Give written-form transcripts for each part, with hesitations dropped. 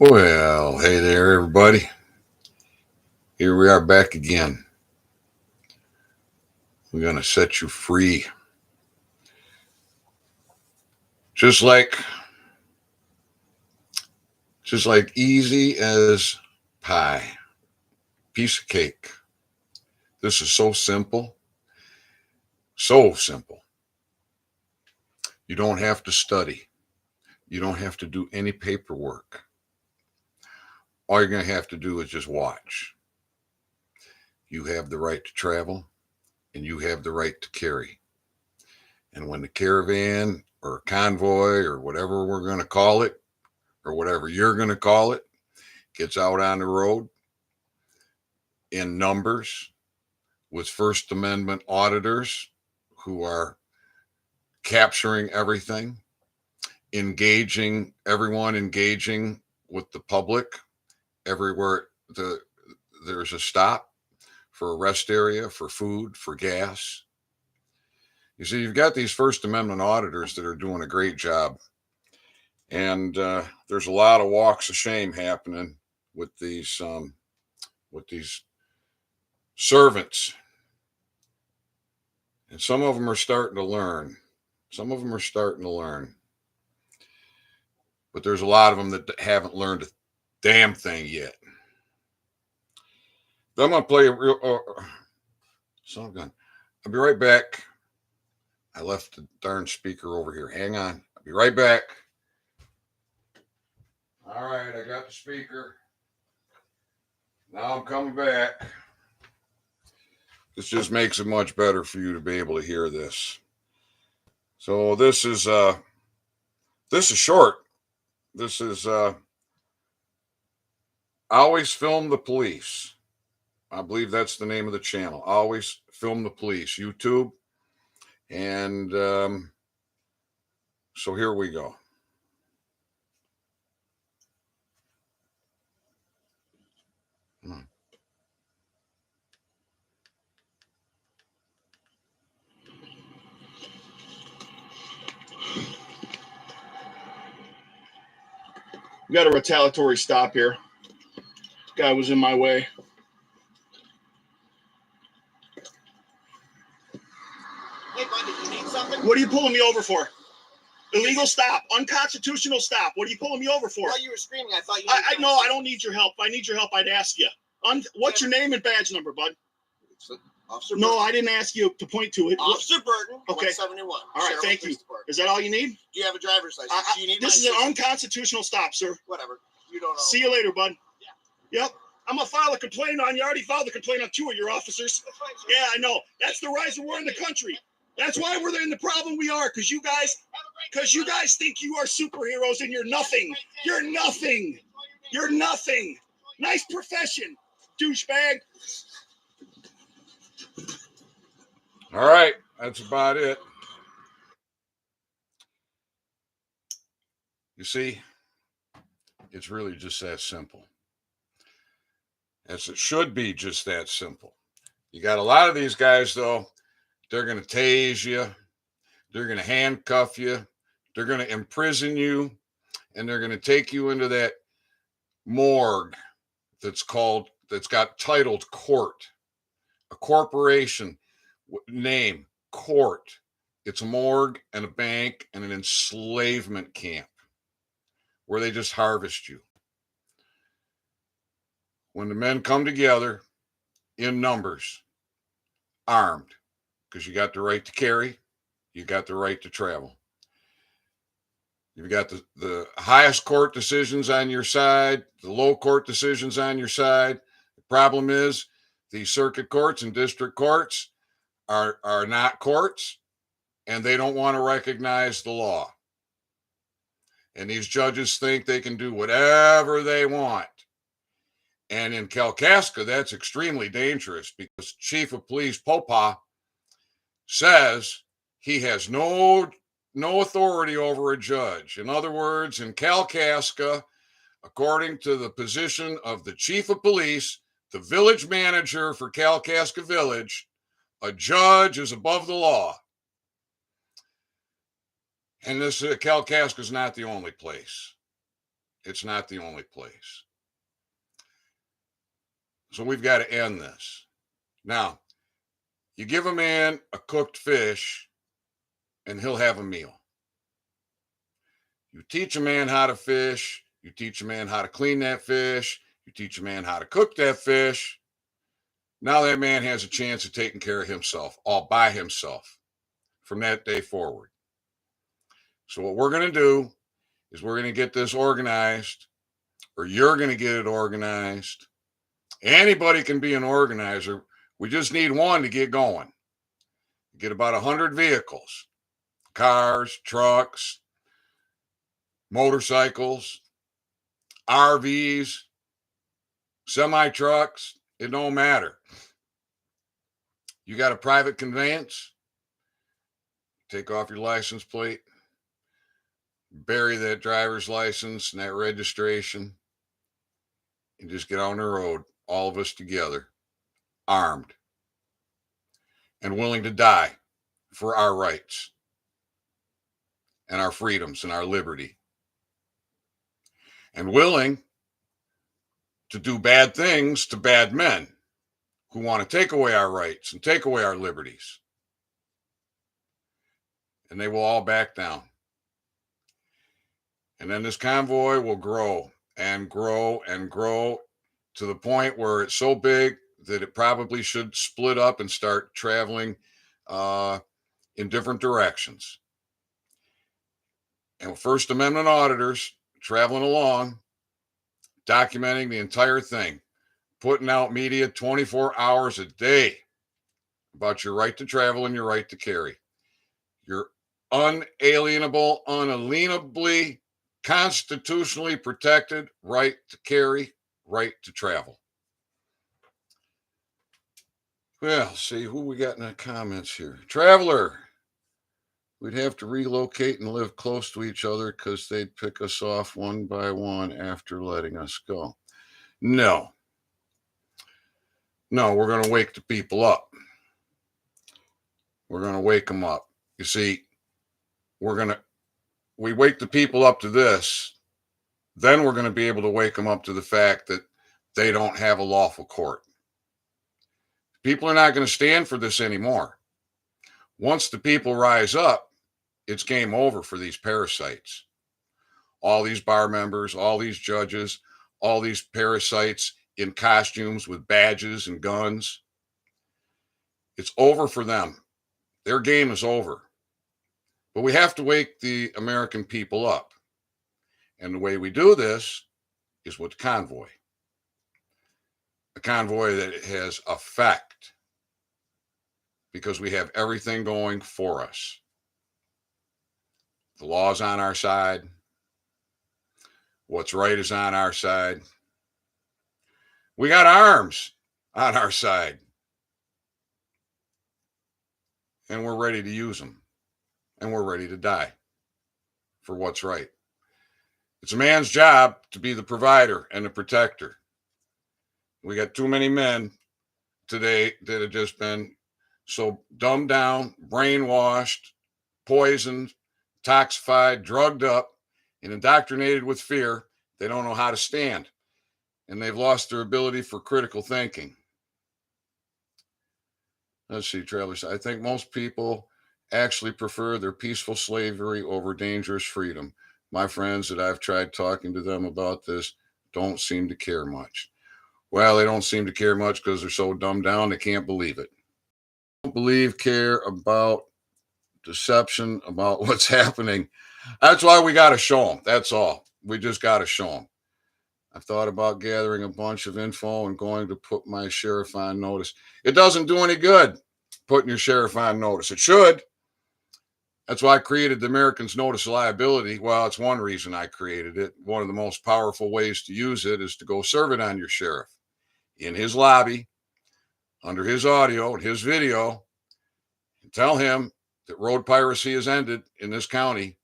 Well, hey there, everybody. Here we are back again. We're going to set you free. Just like easy as pie. Piece of cake. This is so simple. So simple. You don't have to study. You don't have to do any paperwork. All you're going to have to do is just watch. You have the right to travel and you have the right to carry. And when the caravan or convoy or whatever we're going to call it, or whatever you're going to call it, gets out on the road in numbers with First Amendment auditors who are capturing everything, engaging with the public everywhere there's a stop for a rest area, for food, for gas. You see, you've got these First Amendment auditors that are doing a great job. And there's a lot of walks of shame happening with these servants, and some of them are starting to learn. But there's a lot of them that haven't learned a damn thing yet. But I'm gonna play a real song. I'll be right back. I left the darn speaker over here. Hang on. I'll be right back. All right, I got the speaker. Now I'm coming back. This just makes it much better for you to be able to hear this. So this is short. This is Always Film the Police. I believe that's the name of the channel. Always Film the Police, YouTube. And so here we go. Come on. We got a retaliatory stop here. Guy was in my way. Hey, bud, did you need something? What are you pulling me over for? Illegal stop. Unconstitutional stop. What are you pulling me over for? While you were screaming, I thought you... I know. I don't need your help. If I need your help, I'd ask you. What's your name and badge number, bud? Officer No, Burton. I didn't ask you to point to it. Officer Burton, Okay. 171. All right, Sheriff thank you. Department. Is that all you need? Do you have a driver's license? Do you need This is my an assistance? unconstitutional stop, sir. Whatever. You don't know. See you later, bud. Yeah. Yep. I'm going to file a complaint on you. I already filed a complaint on 2 of your officers. That's fine, sir. Yeah, I know. That's the rise of war in the country. That's why we're in the problem we are, because you guys think you are superheroes and you're nothing. You're nothing. You're nothing. Nice profession, douchebag. All right, that's about it. You see, it's really just that simple. As it should be just that simple. You got a lot of these guys, though, they're going to tase you, they're going to handcuff you, they're going to imprison you, and they're going to take you into that morgue that's got titled court, a corporation name, court. It's a morgue and a bank and an enslavement camp where they just harvest you. When the men come together in numbers, armed, because you got the right to carry, you got the right to travel. You've got the highest court decisions on your side, the low court decisions on your side. The problem is these circuit courts and district courts are not courts, and they don't want to recognize the law. And these judges think they can do whatever they want. And in Kalkaska, that's extremely dangerous because Chief of Police Popa says he has no authority over a judge. In other words, in Kalkaska, according to the position of the Chief of Police, the village manager for Kalkaska Village, a judge is above the law. And this Kalkaska is not the only place. It's not the only place. So we've got to end this. Now, you give a man a cooked fish and he'll have a meal. You teach a man how to fish, you teach a man how to clean that fish, you teach a man how to cook that fish. Now that man has a chance of taking care of himself all by himself from that day forward. So what we're going to do is we're going to get this organized, or you're going to get it organized. Anybody can be an organizer. We just need one to get going. Get about 100 vehicles, cars, trucks, motorcycles, RVs, semi-trucks. It don't matter. You got a private conveyance, take off your license plate, bury that driver's license and that registration, and just get on the road, all of us together, armed and willing to die for our rights and our freedoms and our liberty, and willing to do bad things to bad men who want to take away our rights and take away our liberties. And they will all back down. And then this convoy will grow and grow and grow to the point where it's so big that it probably should split up and start traveling in different directions. And First Amendment auditors traveling along, documenting the entire thing, putting out media 24 hours a day about your right to travel and your right to carry. Your unalienable, unalienably, constitutionally protected right to carry, right to travel. Well, see who we got in the comments here. Traveler, we'd have to relocate and live close to each other because they'd pick us off one by one after letting us go. No, we're going to wake the people up. We're going to wake them up. You see, we wake the people up to this, then we're going to be able to wake them up to the fact that they don't have a lawful court. People are not going to stand for this anymore. Once the people rise up, it's game over for these parasites. All these bar members, all these judges, all these parasites in costumes with badges and guns. It's over for them. Their game is over. But we have to wake the American people up. And the way we do this is with convoy. A convoy that has effect because we have everything going for us. The law's on our side. What's right is on our side. We got arms on our side. And we're ready to use them. And we're ready to die for what's right. It's a man's job to be the provider and the protector. We got too many men today that have just been so dumbed down, brainwashed, poisoned, toxified, drugged up, and indoctrinated with fear. They don't know how to stand. And they've lost their ability for critical thinking. Let's see, Travelers. I think most people actually prefer their peaceful slavery over dangerous freedom. My friends that I've tried talking to them about this don't seem to care much. Well, they don't seem to care much because they're so dumbed down they can't believe it. They don't care about deception, about what's happening. That's why we got to show them. That's all. We just got to show them. I've thought about gathering a bunch of info and going to put my sheriff on notice. It doesn't do any good putting your sheriff on notice. It should. That's why I created the Americans Notice of Liability. Well, it's one reason I created it. One of the most powerful ways to use it is to go serve it on your sheriff in his lobby, under his audio and his video, and tell him that road piracy has ended in this county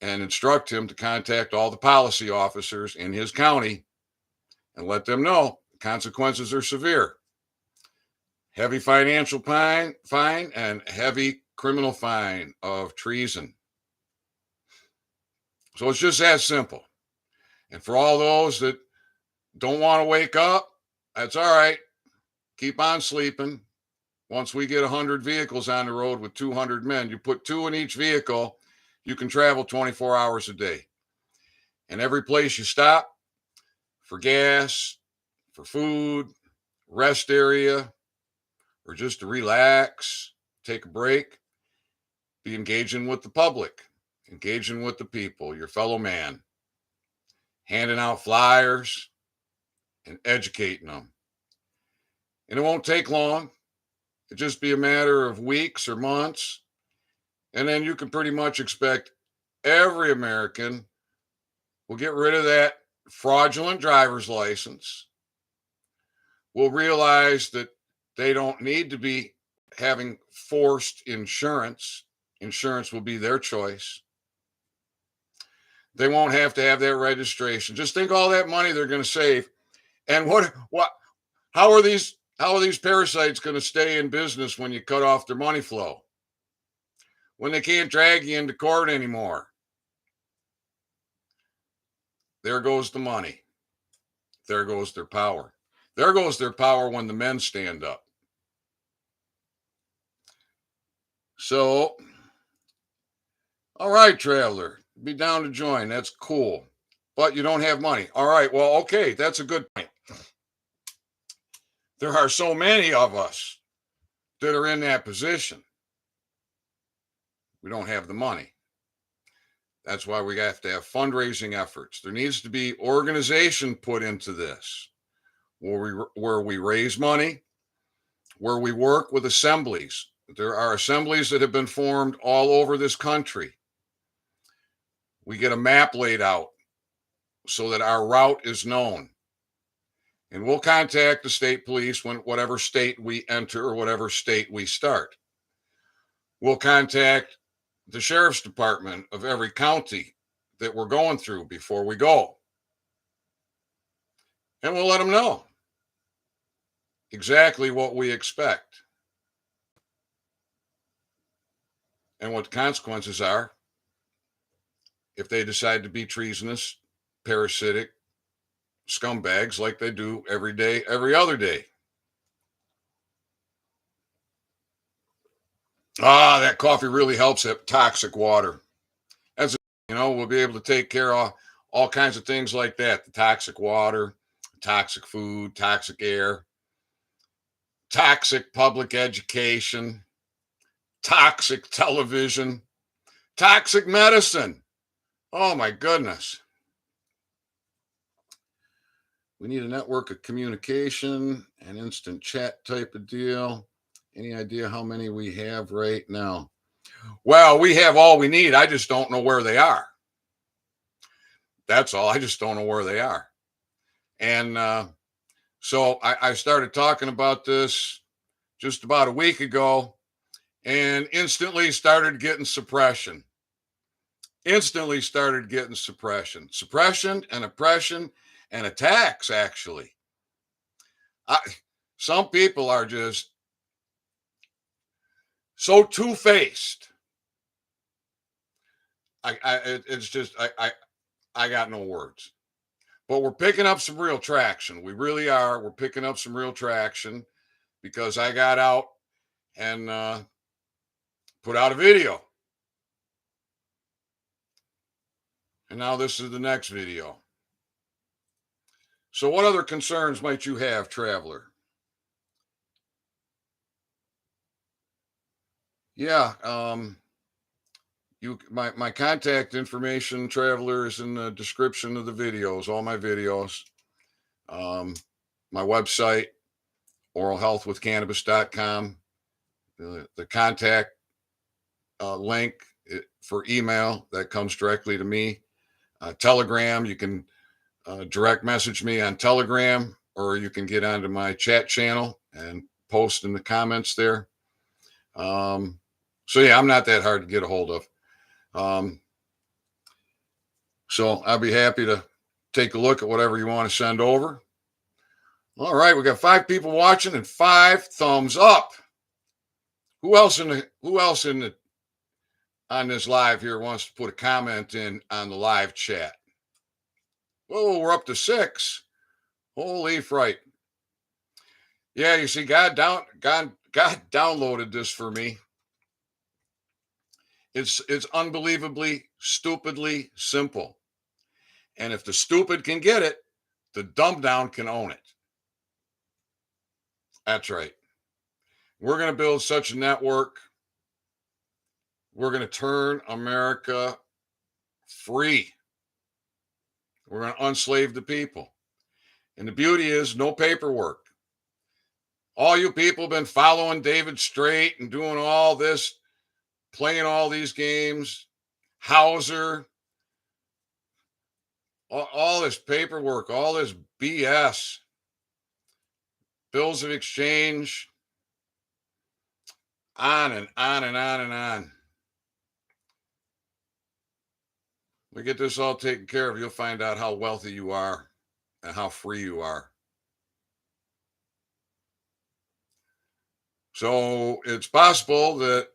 and instruct him to contact all the policy officers in his county and let them know the consequences are severe. Heavy financial fine and heavy criminal fine of treason. So it's just that simple. And for all those that don't want to wake up, that's all right. Keep on sleeping. Once we get 100 vehicles on the road with 200 men, you put 2 in each vehicle, you can travel 24 hours a day. And every place you stop for gas, for food, rest area, or just to relax, take a break, be engaging with the public, engaging with the people, your fellow man, handing out flyers and educating them. And it won't take long. It'll just be a matter of weeks or months. And then you can pretty much expect every American will get rid of that fraudulent driver's license, will realize that they don't need to be having forced insurance. Insurance will be their choice. They won't have to have that registration. Just think all that money they're going to save. And how are these parasites going to stay in business when you cut off their money flow? When they can't drag you into court anymore? There goes the money. There goes their power. There goes their power when the men stand up. So, all right, traveler, be down to join. That's cool. But you don't have money. All right, well, okay, that's a good point. There are so many of us that are in that position. We don't have the money. That's why we have to have fundraising efforts. There needs to be organization put into this, where we raise money, where we work with assemblies. There are assemblies that have been formed all over this country. We get a map laid out so that our route is known. And we'll contact the state police when whatever state we enter or whatever state we start. We'll contact the sheriff's department of every county that we're going through before we go. And we'll let them know exactly what we expect and what the consequences are if they decide to be treasonous, parasitic scumbags like they do every day, every other day. That coffee really helps that toxic water. We'll be able to take care of all kinds of things like that. The toxic water, toxic food, toxic air, toxic public education, toxic television, toxic medicine. Oh my goodness. We need a network of communication, an instant chat type of deal. Any idea how many we have right now? Well, we have all we need. I just don't know where they are. That's all. I just don't know where they are. And so I started talking about this just about a week ago and instantly started getting suppression. Suppression and oppression and attacks, actually. Some people are just so two-faced. I got no words. But we're picking up some real traction. We really are. We're picking up some real traction because I got out and put out a video. And now this is the next video. So what other concerns might you have, traveler? Yeah, my contact information, traveler, is in the description of the videos, all my videos. My website, oralhealthwithcannabis.com. The contact link for email that comes directly to me. Telegram, you can direct message me on Telegram, or you can get onto my chat channel and post in the comments there. So yeah, I'm not that hard to get a hold of. So I'll be happy to take a look at whatever you want to send over. All right, we got 5 people watching and 5 thumbs up. Who else on this live here wants to put a comment in on the live chat? Oh, we're up to 6. Holy fright. Yeah, you see, God downloaded this for me. It's unbelievably, stupidly simple. And if the stupid can get it, the dumb down can own it. That's right. We're going to build such a network. We're going to turn America free. We're going to unslave the people. And the beauty is no paperwork. All you people have been following David Straight and doing all this, playing all these games, Hauser, all this paperwork, all this BS, bills of exchange, on and on and on and on. We get this all taken care of, you'll find out how wealthy you are and how free you are. So it's possible that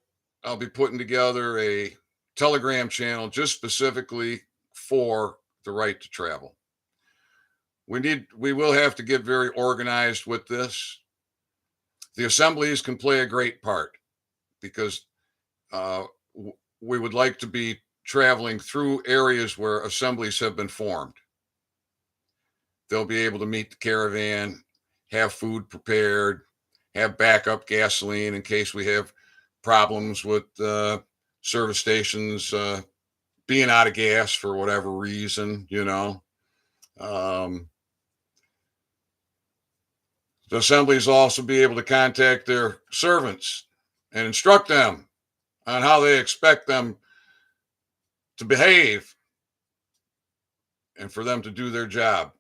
I'll be putting together a Telegram channel just specifically for the right to travel. We will have to get very organized with this. The assemblies can play a great part because we would like to be traveling through areas where assemblies have been formed. They'll be able to meet the caravan, have food prepared, have backup gasoline in case we have problems with service stations being out of gas for whatever reason, you know. The assemblies will also be able to contact their servants and instruct them on how they expect them to behave and for them to do their job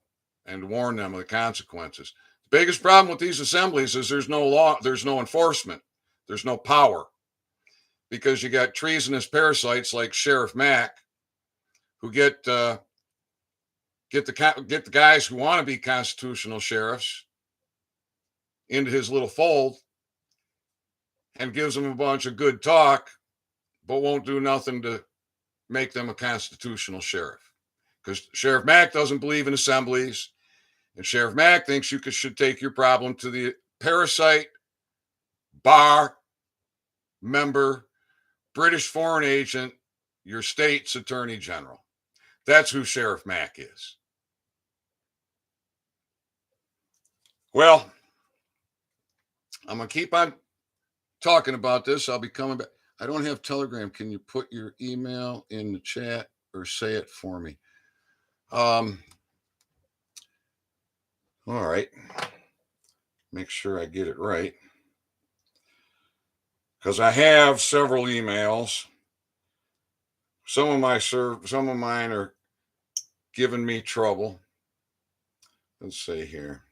and warn them of the consequences. The biggest problem with these assemblies is there's no law, there's no enforcement, there's no power, because you got treasonous parasites like Sheriff Mack who get the guys who want to be constitutional sheriffs into his little fold and gives them a bunch of good talk, but won't do nothing to make them a constitutional sheriff. Because Sheriff Mack doesn't believe in assemblies, and Sheriff Mack thinks you should take your problem to the parasite, bar, member, British foreign agent, your state's attorney general. That's who Sheriff Mack is. Well, I'm going to keep on talking about this. I'll be coming back. I don't have Telegram. Can you put your email in the chat or say it for me? All right. Make sure I get it right. Because I have several emails. Some of mine are giving me trouble. Let's see here.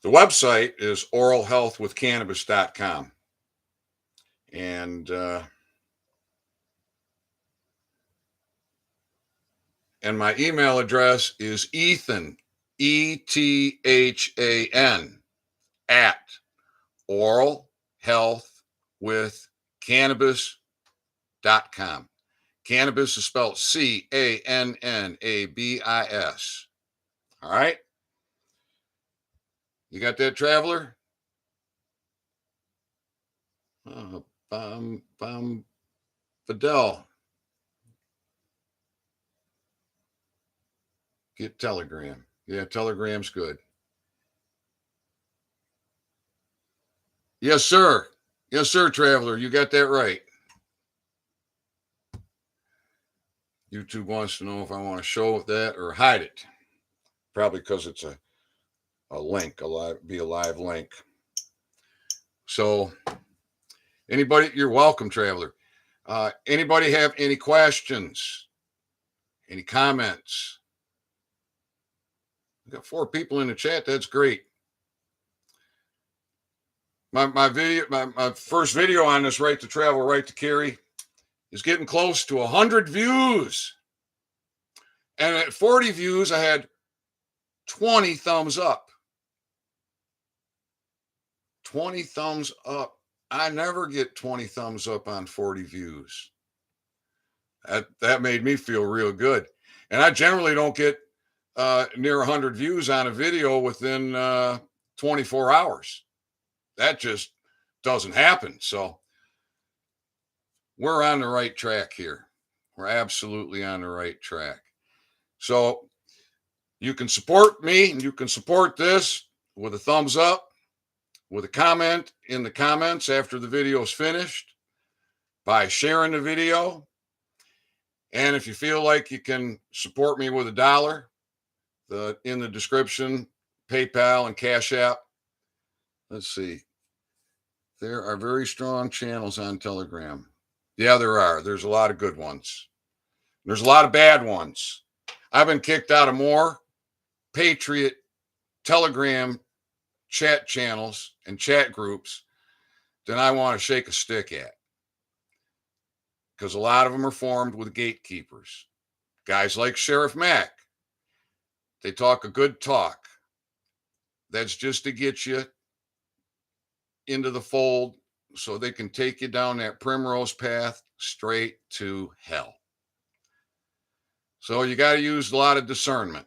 The website is oralhealthwithcannabis.com. And my email address is Ethan, ETHAN, at oralhealthwithcannabis.com. Cannabis is spelled CANNABIS. All right. You got that, traveler? Fidel. Get Telegram. Yeah, Telegram's good. Yes, sir. Yes, sir, traveler. You got that right. YouTube wants to know if I want to show that or hide it. Probably because it's a link, a live link. So anybody, you're welcome, traveler. Anybody have any questions? Any comments? We got 4 people in the chat. That's great. My first video on this right to travel, right to carry is getting close to 100 views. And at 40 views, I had 20 thumbs up. 20 thumbs up. I never get 20 thumbs up on 40 views. That made me feel real good. And I generally don't get near 100 views on a video within 24 hours. That just doesn't happen. So we're on the right track here. We're absolutely on the right track. So you can support me and you can support this with a thumbs up, with a comment in the comments after the video is finished, by sharing the video. And if you feel like you can support me with $1, in the description, PayPal and Cash App. Let's see. There are very strong channels on Telegram. Yeah, there are. There's a lot of good ones. There's a lot of bad ones. I've been kicked out of more Patriot Telegram chat channels and chat groups than I want to shake a stick at. Because a lot of them are formed with gatekeepers. Guys like Sheriff Mack. They talk a good talk. That's just to get you into the fold so they can take you down that primrose path straight to hell. So you got to use a lot of discernment.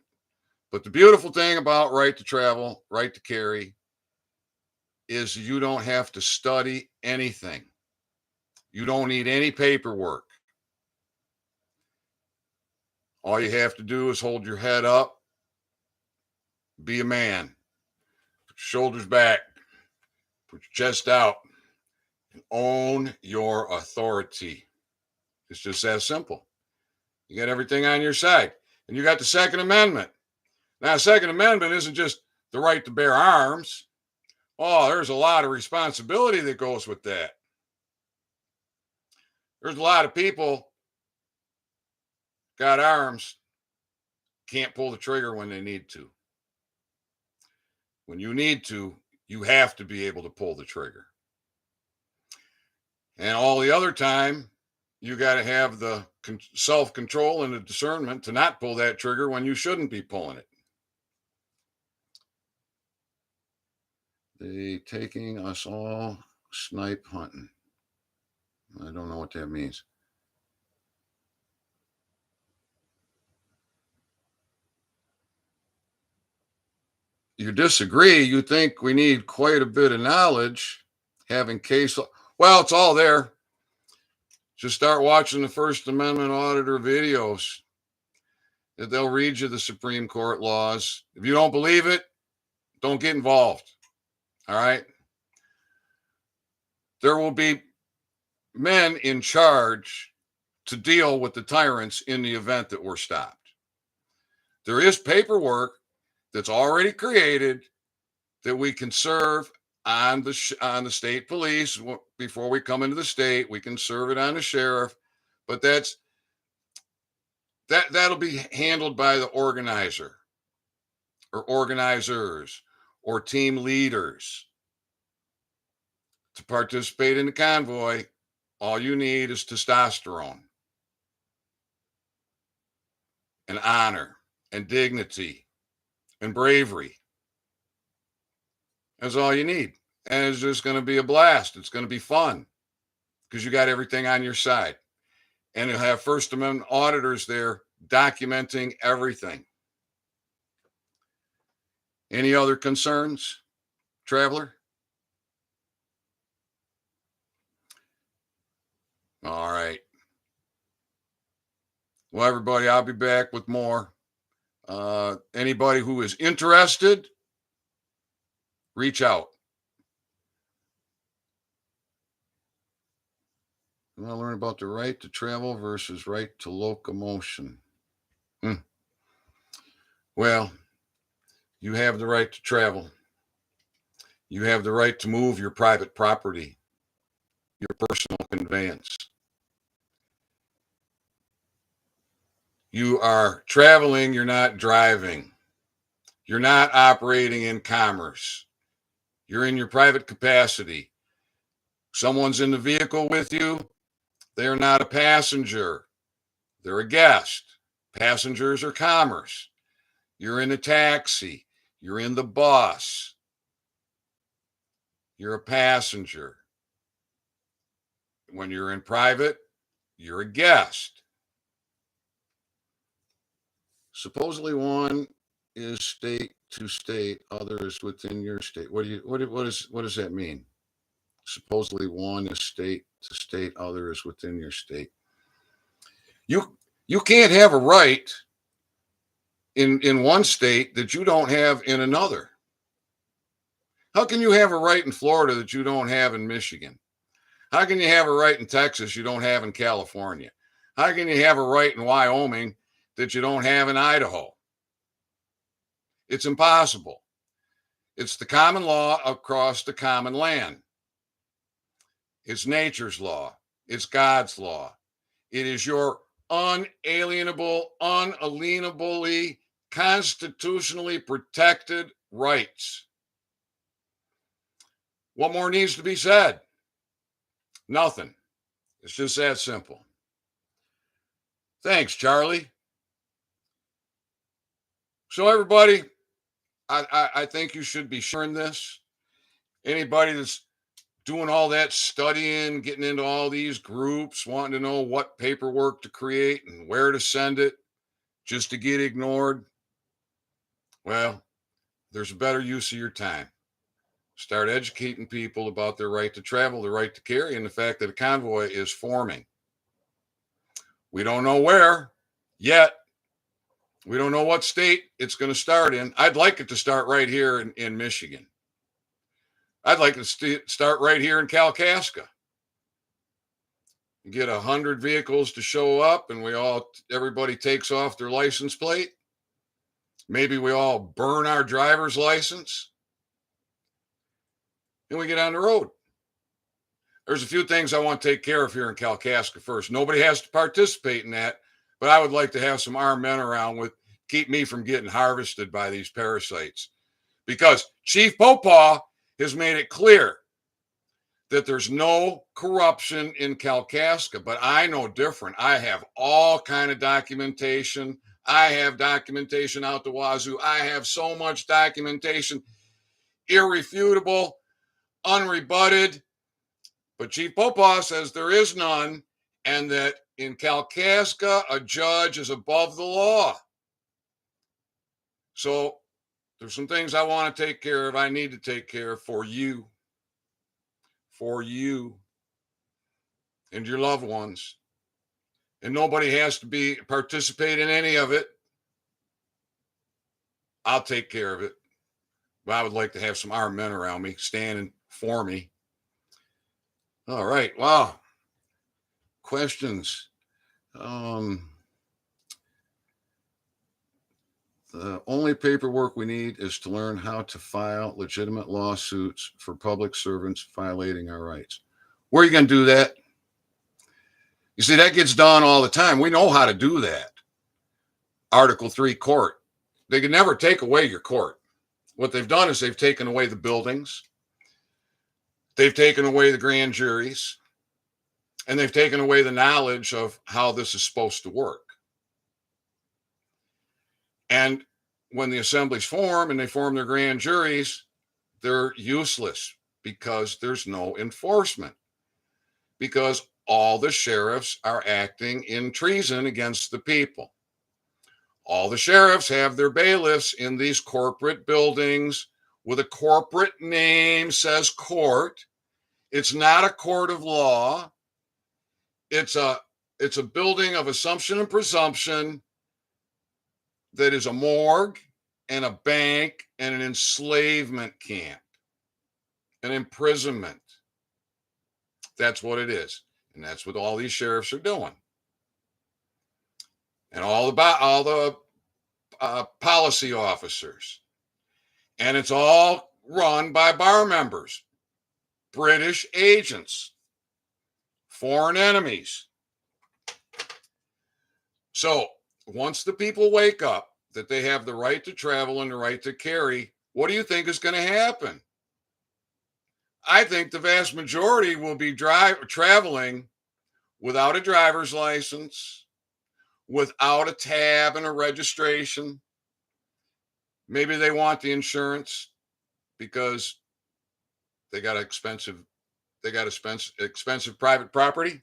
But the beautiful thing about right to travel, right to carry, is you don't have to study anything. You don't need any paperwork. All you have to do is hold your head up, be a man, put your shoulders back, put your chest out, and own your authority. It's just that simple. You got everything on your side. And you got the Second Amendment. Now, Second Amendment isn't just the right to bear arms. Oh, there's a lot of responsibility that goes with that. There's a lot of people got arms, can't pull the trigger when they need to. When you need to, you have to be able to pull the trigger. And all the other time, you got to have the self-control and the discernment to not pull that trigger when you shouldn't be pulling it. They taking us all snipe hunting. I don't know what that means. You disagree. You think we need quite a bit of knowledge, having case. Well, it's all there. Just start watching the First Amendment auditor videos. They'll read you the Supreme Court laws. If you don't believe it, don't get involved. All right? There will be men in charge to deal with the tyrants in the event that we're stopped. There is paperwork that's already created that we can serve on the state police before we come into the state. We can serve it on the sheriff, but that'll be handled by the organizer or organizers or team leaders. To participate in the convoy, all you need is testosterone and honor and dignity and bravery. That's all you need. And it's just going to be a blast. It's going to be fun because you got everything on your side. And you'll have First Amendment auditors there documenting everything. Any other concerns, traveler? All right. Well, everybody, I'll be back with more. Anybody who is interested, reach out. I want to learn about the right to travel versus right to locomotion. Well, you have the right to travel. You have the right to move your private property, your personal conveyance. You are traveling, you're not driving. You're not operating in commerce. You're in your private capacity. Someone's in the vehicle with you. They're not a passenger. They're a guest. Passengers are commerce. You're in a taxi. You're in the bus. You're a passenger. When you're in private, you're a guest. Supposedly one is state to state, other is within your state. What does that mean? Supposedly one is state to state, other is within your state. You can't have a right in one state that you don't have in another. How can you have a right in Florida that you don't have in Michigan? How can you have a right in Texas you don't have in California? How can you have a right in Wyoming that you don't have in Idaho? It's impossible. It's the common law across the common land. It's nature's law. It's God's law. It is your unalienable, unalienably, constitutionally protected rights. What more needs to be said? Nothing. It's just that simple. Thanks, Charlie. So, everybody, I think you should be sharing this. Anybody that's doing all that studying, getting into all these groups, wanting to know what paperwork to create and where to send it just to get ignored, well, there's a better use of your time. Start educating people about their right to travel, their right to carry, and the fact that a convoy is forming. We don't know where yet. We don't know what state it's going to start in. I'd like it to start right here in Michigan. I'd like to start right here in Kalkaska. Get 100 vehicles to show up, and everybody takes off their license plate. Maybe we all burn our driver's license, and we get on the road. There's a few things I want to take care of here in Kalkaska first. Nobody has to participate in that, but I would like to have some armed men around with keep me from getting harvested by these parasites. Because Chief Popaw has made it clear that there's no corruption in Kalkaska, but I know different. I have all kind of documentation. I have documentation out the wazoo. I have so much documentation, irrefutable, unrebutted. But Chief Popaw says there is none, and that in Kalkaska, a judge is above the law. So there's some things I want to take care of. I need to take care of for you and your loved ones. And nobody has to participate in any of it. I'll take care of it. But I would like to have some armed men around me standing for me. All right. Wow. Questions. The only paperwork we need is to learn how to file legitimate lawsuits for public servants violating our rights. Where are you going to do that? You see, that gets done all the time. We know how to do that. Article 3 court. They can never take away your court. What they've done is they've taken away the buildings. They've taken away the grand juries. And they've taken away the knowledge of how this is supposed to work. And when the assemblies form and they form their grand juries, they're useless because there's no enforcement. Because all the sheriffs are acting in treason against the people. All the sheriffs have their bailiffs in these corporate buildings with a corporate name, says court. It's not a court of law. It's a building of assumption and presumption that is a morgue and a bank and an enslavement camp, an imprisonment. That's what it is. And that's what all these sheriffs are doing. And all the policy officers. And it's all run by bar members, British agents, foreign enemies. So once the people wake up that they have the right to travel and the right to carry, what do you think is going to happen? I think the vast majority will be traveling without a driver's license, without a tab and a registration. Maybe they want the insurance because they got expensive private property.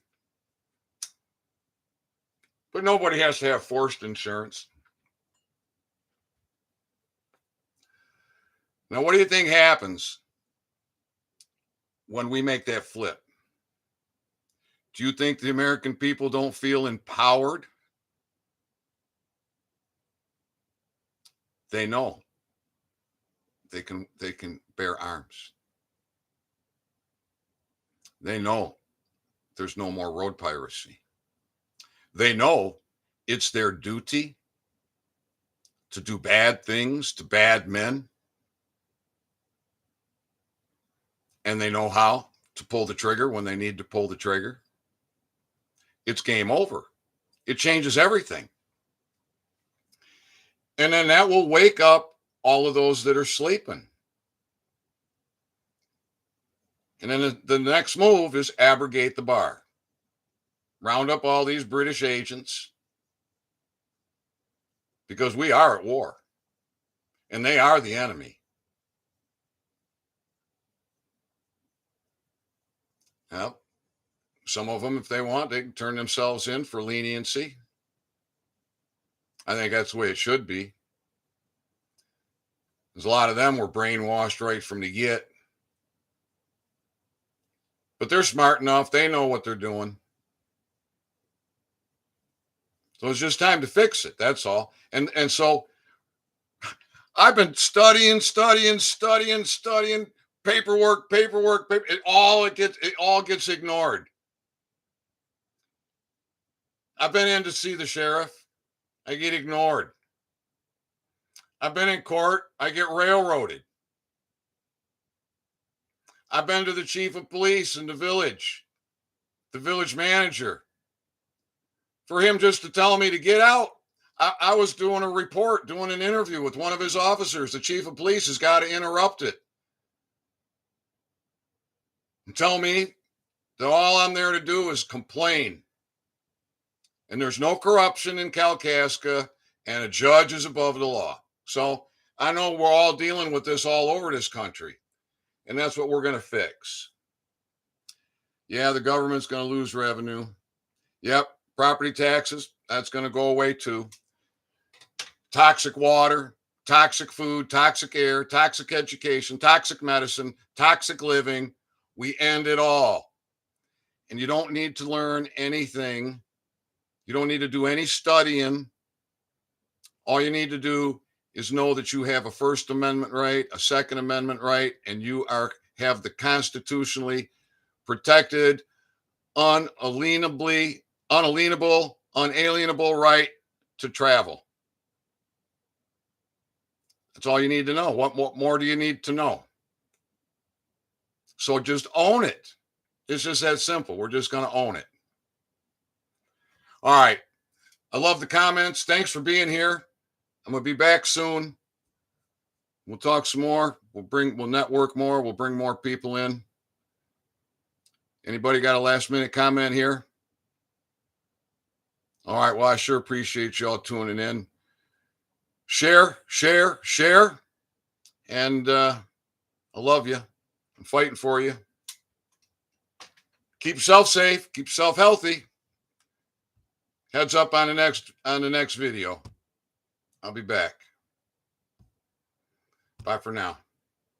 But nobody has to have forced insurance. Now, what do you think happens when we make that flip? Do you think the American people don't feel empowered? They know they can bear arms. They know there's no more road piracy. They know it's their duty to do bad things to bad men. And they know how to pull the trigger when they need to pull the trigger. It's game over. It changes everything. And then that will wake up all of those that are sleeping. And then the next move is abrogate the bar. Round up all these British agents, because we are at war. And they are the enemy. Well, some of them, if they want, they can turn themselves in for leniency. I think that's the way it should be. Because a lot of them were brainwashed right from the get. But they're smart enough. They know what they're doing. So it's just time to fix it. That's all. And so I've been studying, paperwork. It all gets ignored. I've been in to see the sheriff. I get ignored. I've been in court. I get railroaded. I've been to the chief of police in the village manager, for him just to tell me to get out. I was doing a report, doing an interview with one of his officers. The chief of police has got to interrupt it and tell me that all I'm there to do is complain. And there's no corruption in Kalkaska, and a judge is above the law. So I know we're all dealing with this all over this country, and that's what we're going to fix. Yeah, the government's going to lose revenue. Yep, property taxes, that's going to go away too. Toxic water, toxic food, toxic air, toxic education, toxic medicine, toxic living. We end it all. And you don't need to learn anything. You don't need to do any studying. All you need to do is know that you have a First Amendment right, a Second Amendment right, and you have the constitutionally protected, unalienable right to travel. That's all you need to know. What more do you need to know? So just own it. It's just that simple. We're just going to own it. All right. I love the comments. Thanks for being here. I'm going to be back soon. We'll talk some more. We'll network more. We'll bring more people in. Anybody got a last minute comment here? All right. Well, I sure appreciate y'all tuning in. Share. And I love you. I'm fighting for you. Keep yourself safe. Keep yourself healthy. Heads up on the next video. I'll be back. Bye for now.